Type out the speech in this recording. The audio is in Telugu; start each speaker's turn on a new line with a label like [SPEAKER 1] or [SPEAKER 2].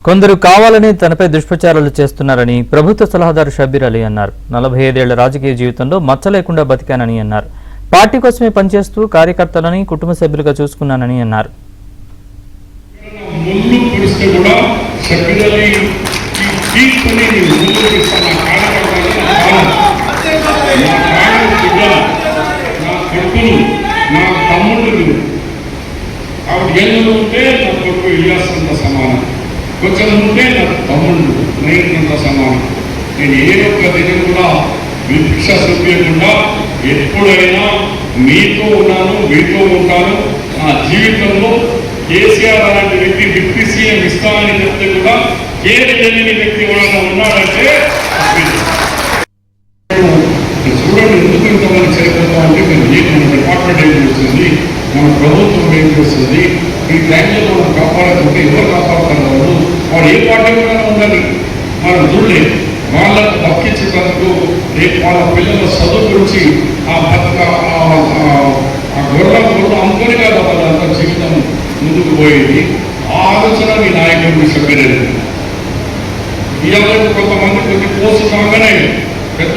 [SPEAKER 1] కొందరు కావాలని తనపై దుష్ప్రచారాలు చేస్తున్నారని ప్రభుత్వ సలహాదారు షబ్బీర్ అలీ అన్నారు. 45 ఏళ్ల రాజకీయ జీవితంలో మచ్చ లేకుండా బతికానని అన్నారు. పార్టీ కోసమే పనిచేస్తూ కార్యకర్తలని కుటుంబ సభ్యులుగా చూసుకున్నానని అన్నారు.
[SPEAKER 2] కొంచెం ఉంటే నాకు తమ్ముళ్ళు నేనంత సమానం. నేను ఏ ఒక్క దగ్గర కూడా వివక్ష చూపించకుండా ఎప్పుడైనా మీతో ఉన్నాను, మీతో ఉంటాను. నా జీవితంలో కేసీఆర్ అలాంటి వ్యక్తి డిప్యూటీ సీఎం ఇస్తానని చెప్తే కూడా కేరళని వ్యక్తి ఎవరైనా ఉన్నాడంటే చూడండి. ఎందుకు ఇంతమంది సరిపోతా ఉంటే మన డిపార్ట్మెంట్ ఏం చేస్తుంది, మన ప్రభుత్వం ఏం చేస్తుంది. ఈ టైంలో మనం కాపాడకుంటే ఎవరు కాపాడుతున్నారు? వాడు ఏ పార్టీ కూడా ఉండాలి. మనం చూడలేదు. వాళ్ళకు దక్కించేందుకు రేపు వాళ్ళ పిల్లల చదువు గురించి ఆ గొర్రెలు అమ్ముకొని కాదు వాళ్ళంతా జీవితం ముందుకు పోయేది. ఆ ఆలోచన మీ నాయకుడు షబ్బీర్ అలీ. ఇవాళ కొంతమంది కొద్ది పోస్ట్ కాగానే పెద్ద